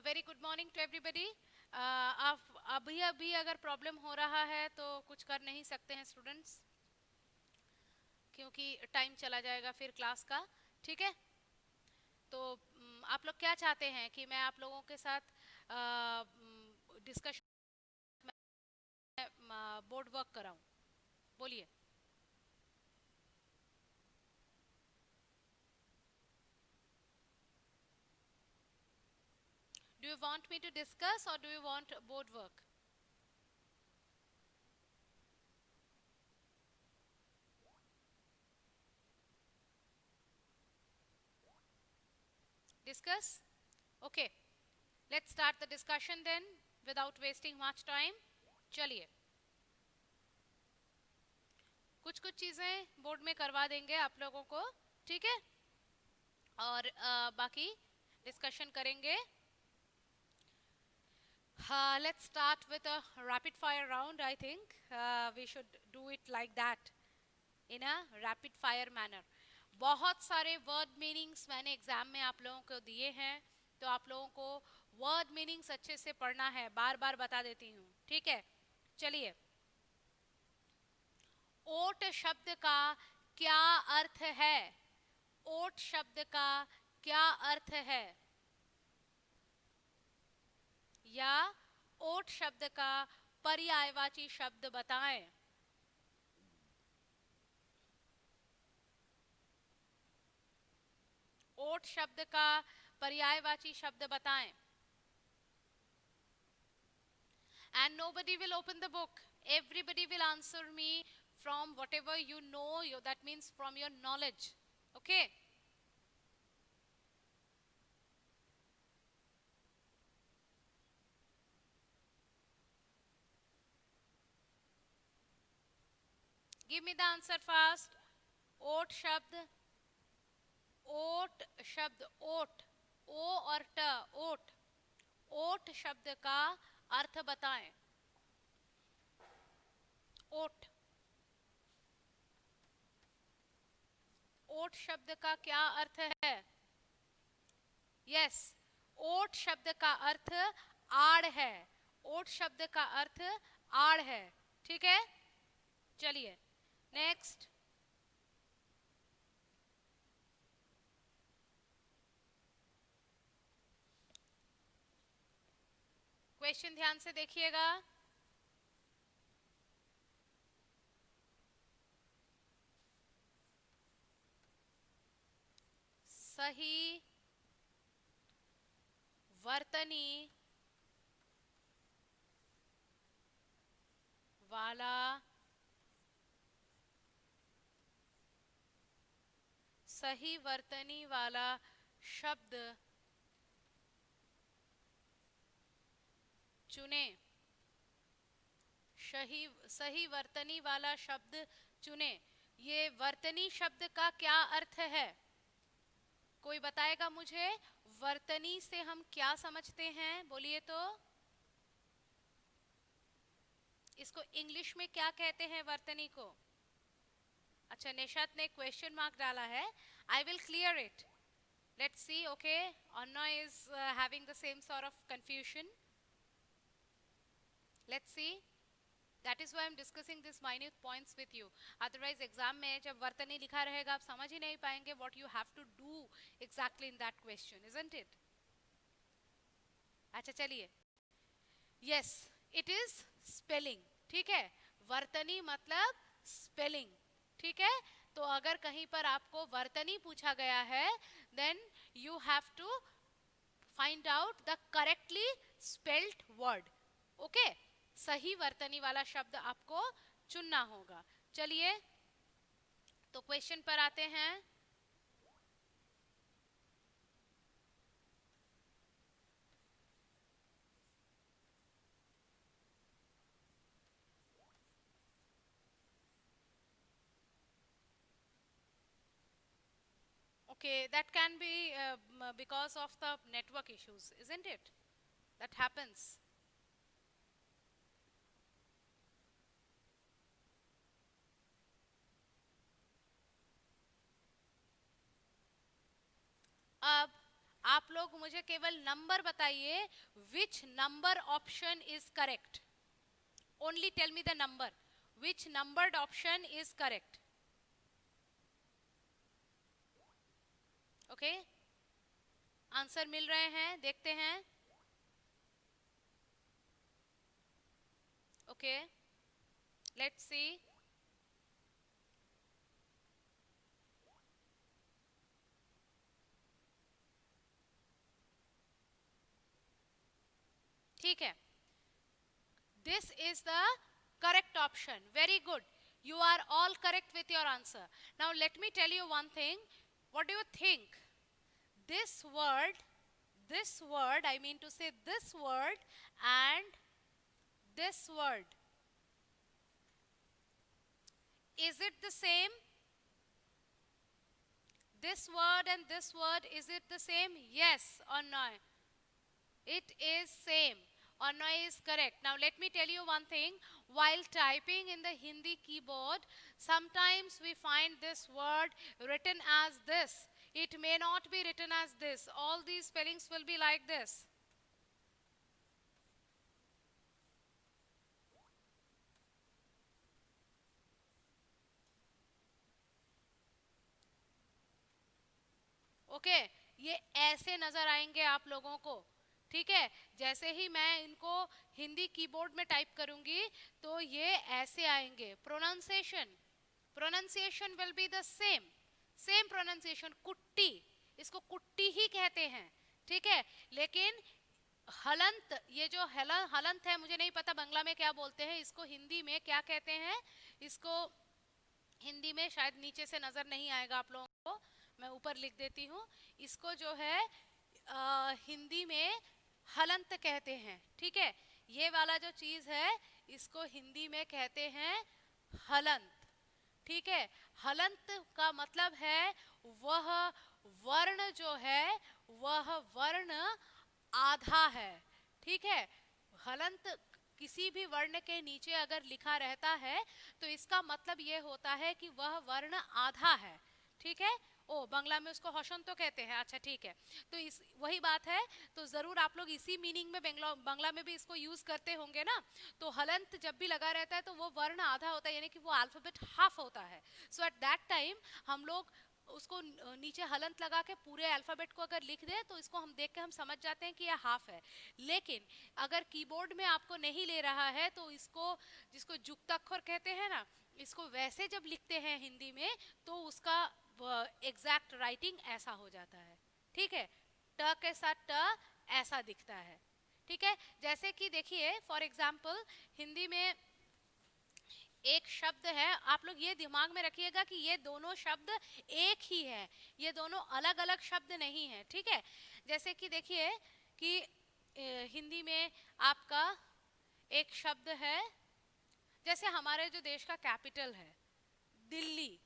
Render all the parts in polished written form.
Very good morning to everybody. आप अभी अगर प्रॉब्लम हो रहा है तो कुछ कर नहीं सकते हैं स्टूडेंट्स, क्योंकि टाइम चला जाएगा फिर क्लास का। ठीक है, तो आप लोग क्या चाहते हैं कि मैं आप लोगों के साथ डिस्कशन बोर्ड वर्क कराऊं? बोलिए। Do you want me to discuss और do you want board work? Discuss? Okay, let's start the discussion then without wasting much time. चलिए, कुछ कुछ चीजें बोर्ड में करवा देंगे आप लोगों को, ठीक है, और बाकी डिस्कशन करेंगे। Let's start with a rapid fire round. I think we should do it like that in a rapid fire manner. बहुत सारे वर्ड मीनिंग्स मैंने एग्जाम में आप लोगों को दिए हैं, तो आप लोगों को वर्ड मीनिंग्स अच्छे से पढ़ना है। बार बार बता देती हूँ, ठीक है। चलिए, ओट शब्द का क्या अर्थ है? ओट शब्द का क्या अर्थ है? या ओट शब्द का पर्यायवाची शब्द बताएं। ओट शब्द का पर्यायवाची शब्द बताएं। And nobody will open the book. Everybody will answer me from whatever you know, that means from your knowledge. Okay? Give me the answer fast. ओट शब्द, ओट शब्द, ओट, ओ और ट, ओट, ओट शब्द का अर्थ बताएं। ओट, ओट शब्द का क्या अर्थ है? यस, ओट शब्द का अर्थ आड़ है। ओट शब्द का अर्थ आड़ है, ठीक है। चलिए, नेक्स्ट क्वेश्चन ध्यान से देखिएगा। सही वर्तनी वाला सही वर्तनी वाला शब्द चुने। सही वर्तनी वाला शब्द चुने। ये वर्तनी शब्द का क्या अर्थ है? कोई बताएगा मुझे? वर्तनी से हम क्या समझते हैं? बोलिए तो। इसको इंग्लिश में क्या कहते हैं वर्तनी को? अच्छा, निशात ने क्वेश्चन मार्क डाला है। I will clear it. Let's see. Okay, Anna is having the same sort of confusion. Let's see. That is why I am discussing this minute points with you. Otherwise exam में जब वर्तनी लिखा रहेगा आप समझ ही नहीं पाएंगे what you have to do exactly in that question, isn't it? अच्छा, चलिए। यस, इट इज स्पेलिंग, ठीक है। वर्तनी मतलब स्पेलिंग, ठीक है। तो अगर कहीं पर आपको वर्तनी पूछा गया है, then you have to find out the correctly spelled word. Okay, सही वर्तनी वाला शब्द आपको चुनना होगा। चलिए, तो क्वेश्चन पर आते हैं। Okay, that can be because of the network issues, isn't it? That happens. अब आप लोग मुझे केवल नंबर बताइए, which number option is correct. Only tell me the number, which numbered option is correct. Okay, answer मिल रहे हैं, देखते हैं. Okay, let's see. ठीक है, this is the correct option. Very good, you are all correct with your answer. Now let me tell you one thing. What do you think? This word, I mean to say this word and this word, is it the same? This word and this word, is it the same? Yes or no? It is same. Or no is correct. Now let me tell you one thing. While typing in the Hindi keyboard, sometimes we find this word written as this. It may not be written as this. All these spellings will be like this. Okay, ये ऐसे नजर आएंगे आप लोगों को. ठीक है, जैसे ही मैं इनको हिंदी कीबोर्ड में टाइप करूंगी तो ये ऐसे आएंगे. Pronunciation will be the same pronunciation. कुट्टी, इसको कुट्टी ही कहते हैं. ठीक है, लेकिन हलंत, ये जो हलंत है, मुझे नहीं पता बांग्ला में क्या बोलते हैं इसको, हिंदी में क्या कहते हैं इसको. हिंदी में शायद नीचे से नजर नहीं आएगा आप लोगों को, मैं ऊपर लिख देती हूँ. इसको जो है हिंदी में हलंत कहते हैं. ठीक है, ये वाला जो चीज है इसको हिंदी में कहते हैं हलंत. ठीक है, हलंत का मतलब है वह वर्ण जो है वह वर्ण आधा है. ठीक है, हलंत किसी भी वर्ण के नीचे अगर लिखा रहता है तो इसका मतलब ये होता है कि वह वर्ण आधा है. ठीक है, ओ बांग्ला में उसको हसन तो कहते हैं. अच्छा ठीक है, तो इस वही बात है, तो जरूर आप लोग इसी मीनिंग में बांग्ला में भी इसको यूज करते होंगे ना. तो हलंत जब भी लगा रहता है तो वो वर्ण आधा होता है, यानी कि वो अल्फाबेट हाफ होता है. सो एट दैट टाइम हम लोग उसको नीचे हलंत लगा के पूरे अल्फाबेट को अगर लिख दे तो इसको हम देख के हम समझ जाते हैं कि यह हाफ है. लेकिन अगर कीबोर्ड में आपको नहीं ले रहा है तो इसको, जिसको जुक्ताक्षर कहते हैं ना, इसको वैसे जब लिखते हैं हिंदी में तो उसका एग्जैक्ट राइटिंग ऐसा हो जाता है. ठीक है, ट के साथ ट ऐसा दिखता है. ठीक है, जैसे कि देखिए फॉर एग्जाम्पल हिंदी में एक शब्द है, आप लोग ये दिमाग में रखिएगा कि ये दोनों शब्द एक ही है, ये दोनों अलग अलग शब्द नहीं है. ठीक है, जैसे कि देखिए कि हिंदी में आपका एक शब्द है, जैसे हमारे जो देश का कैपिटल है दिल्ली,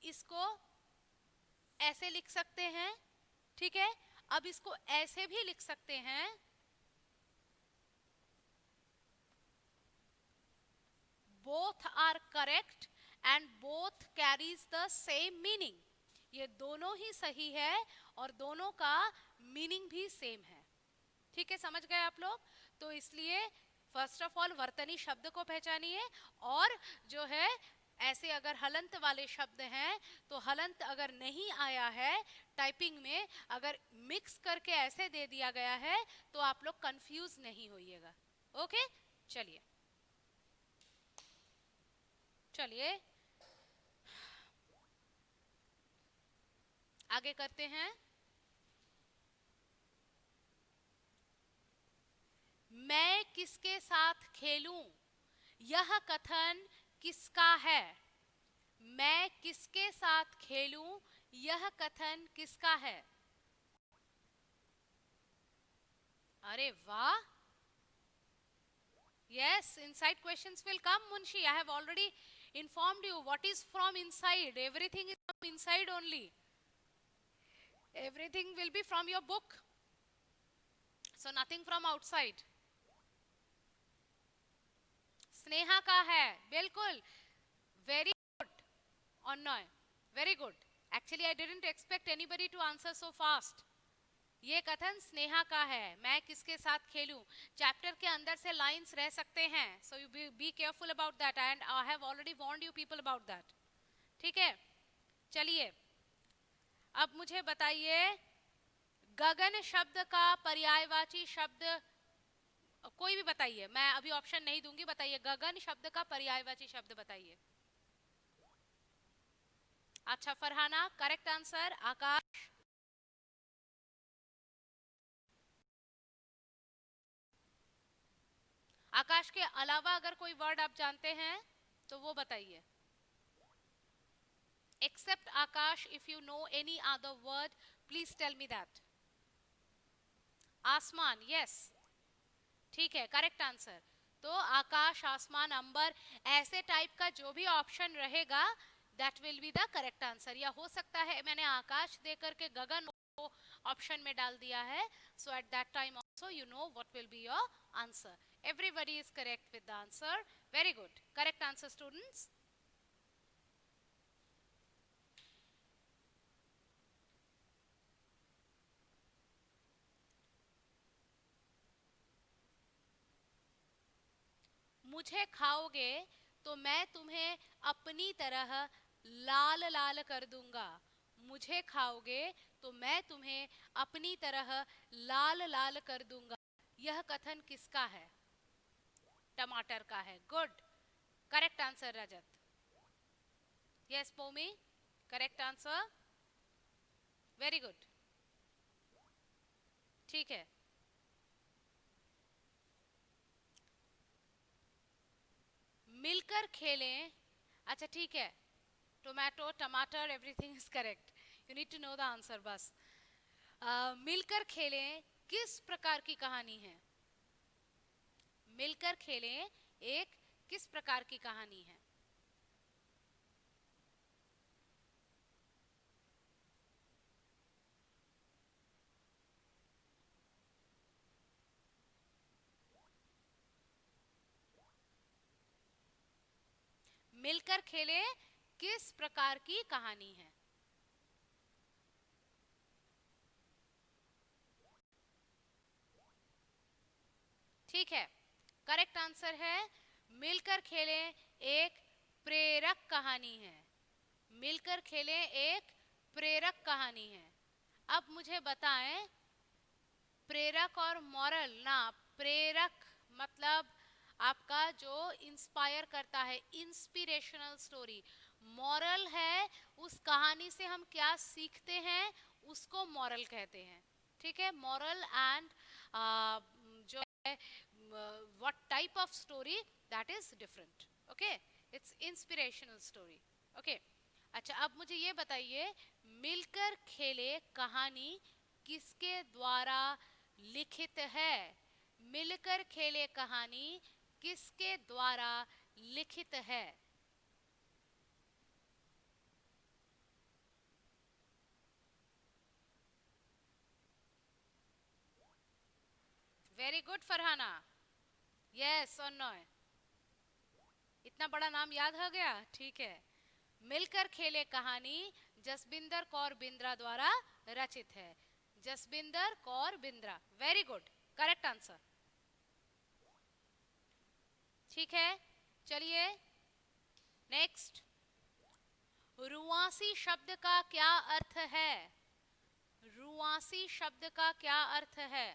इसको ऐसे लिख सकते हैं. ठीक है, अब इसको ऐसे भी लिख सकते हैं. Both are correct and both carries the same meaning. ये दोनों ही सही है और दोनों का मीनिंग भी सेम है. ठीक है, समझ गए आप लोग. तो इसलिए फर्स्ट ऑफ ऑल वर्तनी शब्द को पहचानिए, और जो है ऐसे अगर हलंत वाले शब्द हैं तो हलंत अगर नहीं आया है टाइपिंग में, अगर मिक्स करके ऐसे दे दिया गया है तो आप लोग कंफ्यूज नहीं होइएगा. ओके, चलिए चलिए आगे करते हैं. मैं किसके साथ खेलूं, यह कथन किसका है. मैं किसके साथ खेलूं, यह कथन किसका है. अरे वाह, yes, inside questions will come, Munshi. I have already informed you what is from inside. Everything is from inside only. Everything will be from your book, so nothing from outside. Sneha का है, बिल्कुल. Very good or no? Very good. Actually, I didn't expect anybody to answer so fast. ये कथन स्नेहा का है, मैं किसके साथ खेलूं। चैप्टर के अंदर से लाइंस रह सकते हैं, so you be careful about that and I have already warned you people about that. ठीक है, चलिए अब मुझे बताइए गगन शब्द का पर्यायवाची शब्द, कोई भी बताइए, मैं अभी ऑप्शन नहीं दूंगी, बताइए गगन शब्द का पर्यायवाची शब्द बताइए। अच्छा फरहाना, करेक्ट आंसर। आकाश, आकाश के अलावा अगर कोई वर्ड आप जानते हैं तो वो बताइए। एक्सेप्ट आकाश, if you know any other word please tell me that. आसमान, यस, ठीक है, करेक्ट आंसर। तो आकाश, आसमान, अंबर, ऐसे टाइप का जो भी ऑप्शन रहेगा that will be the correct answer. या हो सकता है मैंने आकाश देकर के गगन को ऑप्शन में डाल दिया है, so at that time also you know what will be your answer. Everybody is correct with the answer, very good, correct answer students. मुझे खाओगे तो मैं तुम्हें अपनी तरह लाल लाल कर दूंगा। मुझे खाओगे तो मैं तुम्हें अपनी तरह लाल लाल कर दूंगा। यह कथन किसका है? टमाटर का है। Good, correct answer Rajat. Yes Pomi, correct answer, very good, ठीक है। मिलकर खेलें, अच्छा ठीक है, टोमेटो, टमाटर, everything is correct, you need to know the answer बस। मिलकर खेलें किस प्रकार की कहानी है? मिलकर खेलें एक किस प्रकार की कहानी है? मिलकर खेलें किस प्रकार की कहानी है? ठीक है, करेक्ट आंसर है मिलकर खेलें एक प्रेरक कहानी है। मिलकर खेलें एक प्रेरक कहानी है। अब मुझे बताएं, प्रेरक और मॉरल ना, प्रेरक मतलब आपका जो इंस्पायर करता है, इंस्पिरेशनल स्टोरी। मॉरल है उस कहानी से हम क्या सीखते हैं, उसको मॉरल कहते हैं। ठीक है, मॉरल एंड जो है what type of story, that is different. Okay, it's inspirational story. Okay, अच्छा अब मुझे ये बताइए, मिलकर खेले कहानी किसके द्वारा लिखित है? मिलकर खेले कहानी किसके द्वारा लिखित है? वेरी गुड फरहाना, यस और नो, इतना बड़ा नाम याद हो गया, ठीक है। मिलकर खेले कहानी जसबिंदर कौर बिंद्रा द्वारा रचित है। Jasbinder Kaur Bindra, very good, correct answer, ठीक है। चलिए नेक्स्ट, रुआसी शब्द का क्या अर्थ है? रुआसी शब्द का क्या अर्थ है?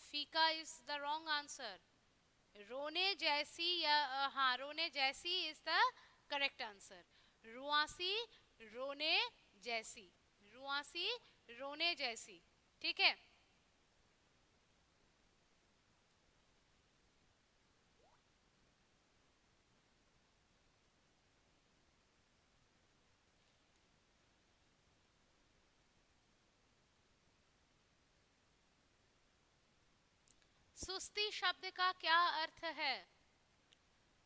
फीका इज द रॉन्ग आंसर। रोने जैसी या हाँ, रोने जैसी इज द करेक्ट आंसर। रुआसी, रोने जैसी, रुआसी, रोने जैसी, ठीक है। सुस्ती शब्द का क्या अर्थ है?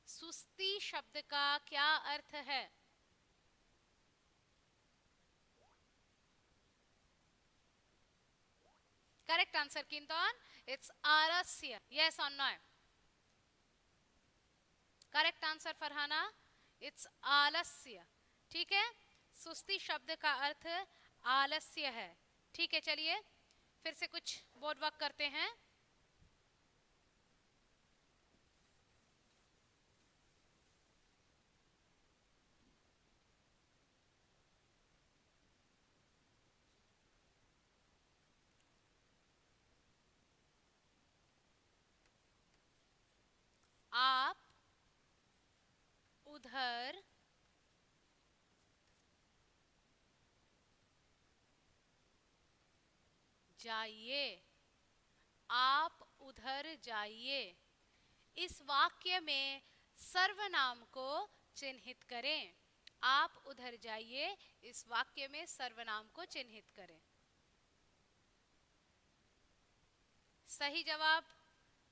सुस्ती शब्द का क्या अर्थ है? करेक्ट आंसर किंतन, इट्स आलस्य, यस और no, correct answer Farhana, it's आलस्य। ठीक है, सुस्ती शब्द का अर्थ आलस्य है। ठीक है, चलिए फिर से कुछ बोर्ड वर्क करते हैं। आप उधर जाइए, आप उधर जाइए। इस वाक्य में सर्वनाम को चिन्हित करें। आप उधर जाइए, इस वाक्य में सर्वनाम को चिन्हित करें। सही जवाब,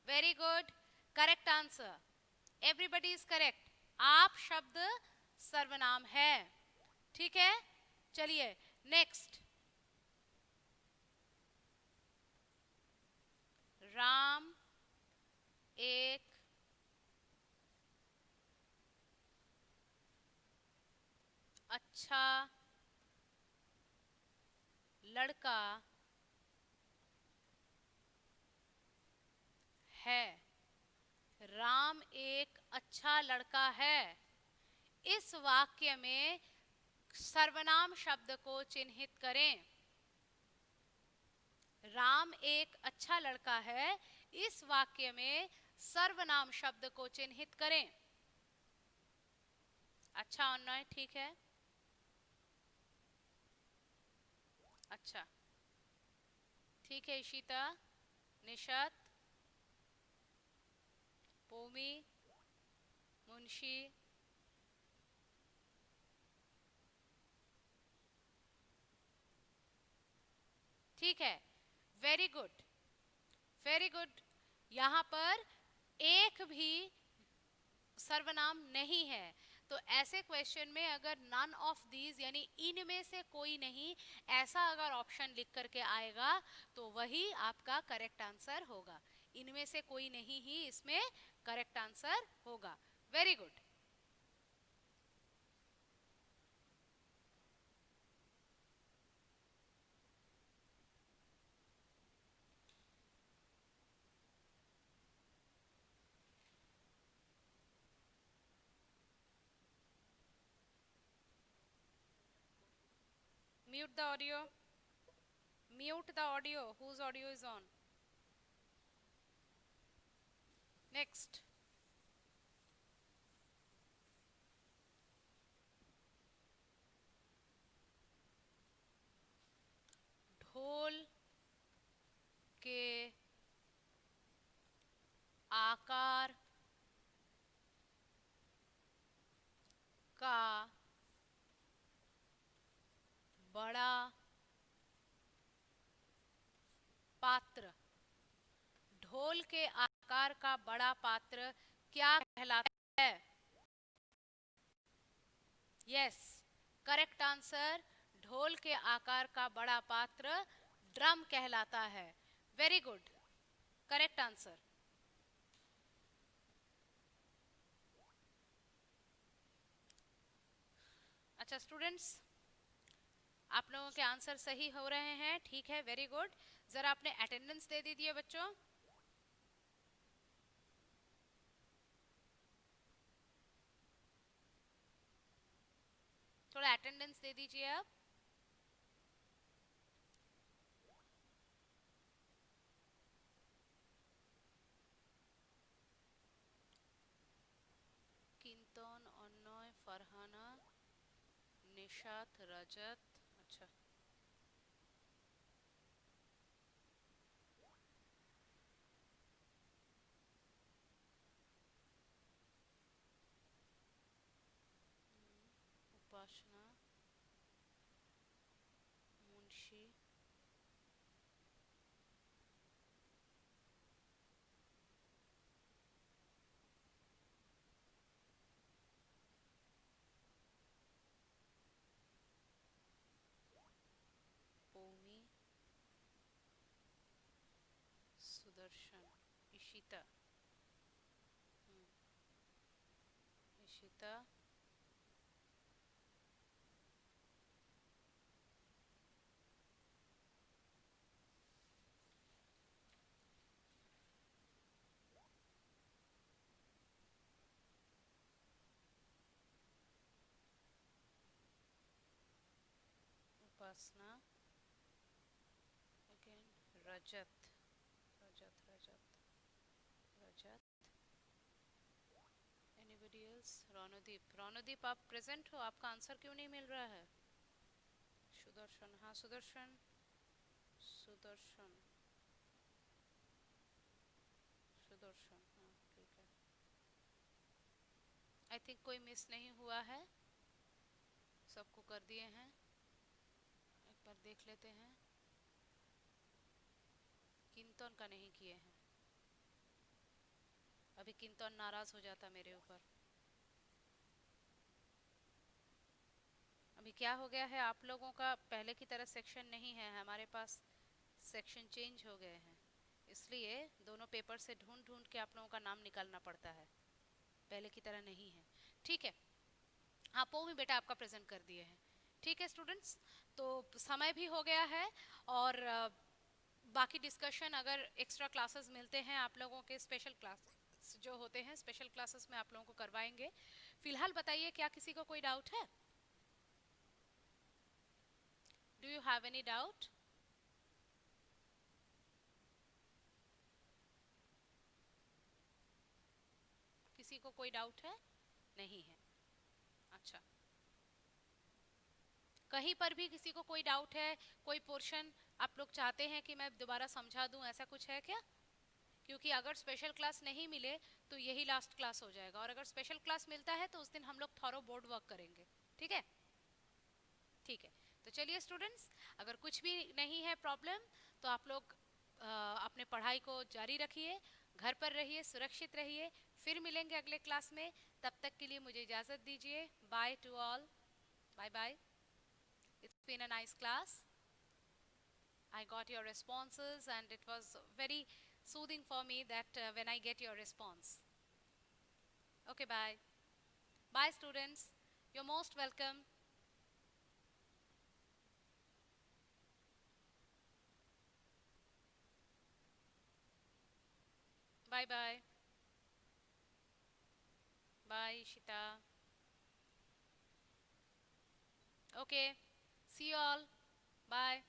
very good, correct answer, everybody is correct. आप शब्द सर्वनाम है। ठीक है, चलिए नेक्स्ट। राम एक अच्छा लड़का है। राम एक अच्छा लड़का है। इस वाक्य में सर्वनाम शब्द को चिन्हित करें। राम एक अच्छा लड़का है, इस वाक्य में सर्वनाम शब्द को चिन्हित करें। अच्छा और नॉय, ठीक है, अच्छा ठीक है। इशिता, निशत, पोमी, मुंशी, ठीक है, वेरी गुड, वेरी गुड। यहाँ पर एक भी सर्वनाम नहीं है, तो ऐसे क्वेश्चन में अगर नन ऑफ दीज यानी इनमें से कोई नहीं, ऐसा अगर ऑप्शन लिख करके आएगा तो वही आपका करेक्ट आंसर होगा। इनमें से कोई नहीं ही इसमें करेक्ट आंसर होगा। Very good. Mute the audio. Mute the audio. Whose audio is on? Next. ढोल के आकार का बड़ा पात्र। ढोल के आकार का बड़ा पात्र क्या कहलाता है? यस, करेक्ट आंसर, ढोल के आकार का बड़ा पात्र ड्रम कहलाता है। Very good, correct answer. अच्छा स्टूडेंट्स, आप लोगों के आंसर सही हो रहे हैं, ठीक है, वेरी गुड। जरा आपने अटेंडेंस दे दीजिए बच्चों। थोड़ा अटेंडेंस दे दीजिए आप। किंतन, अन्नय, फरहाना, निशात, रजत, अच्छा उपासना, मुंशी, पोमी, सुदर्शन, इशिता। ज्योत्सना, अगेन रजत, रजत रजत रजत, एनीबडी एल्स? रोनोदीप, रोनोदीप आप प्रेजेंट हो, आपका आंसर क्यों नहीं मिल रहा है? सुदर्शन, हाँ सुदर्शन, सुदर्शन, सुदर्शन, हाँ ठीक है। आई थिंक कोई मिस नहीं हुआ है, सबको कर दिए हैं। एक बार देख लेते हैं, किंतन का नहीं किए हैं, अभी किंतन नाराज हो जाता मेरे ऊपर। अभी क्या हो गया है, आप लोगों का पहले की तरह सेक्शन नहीं है हमारे पास, सेक्शन चेंज हो गए हैं, इसलिए दोनों पेपर से ढूंढ ढूंढ के आप लोगों का नाम निकालना पड़ता है, पहले की तरह नहीं है। ठीक है, हाँ पो भी बेटा आपका प्रेजेंट कर दिए हैं। ठीक है स्टूडेंट्स, तो समय भी हो गया है, और बाकी डिस्कशन अगर एक्स्ट्रा क्लासेस मिलते हैं आप लोगों के, स्पेशल क्लास जो होते हैं स्पेशल क्लासेस में आप लोगों को करवाएंगे। फिलहाल बताइए क्या किसी को कोई डाउट है? Do you have any doubt? किसी को कोई डाउट है? नहीं है, अच्छा। कहीं पर भी किसी को कोई डाउट है, कोई पोर्शन आप लोग चाहते हैं कि मैं दोबारा समझा दूं, ऐसा कुछ है क्या? क्योंकि अगर स्पेशल क्लास नहीं मिले तो यही लास्ट क्लास हो जाएगा, और अगर स्पेशल क्लास मिलता है तो उस दिन हम लोग थॉरो बोर्ड वर्क करेंगे। ठीक है, ठीक है। तो चलिए स्टूडेंट्स, अगर कुछ भी नहीं है प्रॉब्लम, तो आप लोग अपने पढ़ाई को जारी रखिए, घर पर रहिए, सुरक्षित रहिए, फिर मिलेंगे अगले क्लास में। तब तक के लिए मुझे इजाज़त दीजिए, bye to all, bye bye. It's been a nice class, I got your responses and it was very soothing for me that when I get your response. Okay, bye. Bye students. You're most welcome. Bye bye. Bye Ishita. Okay. See you all. Bye.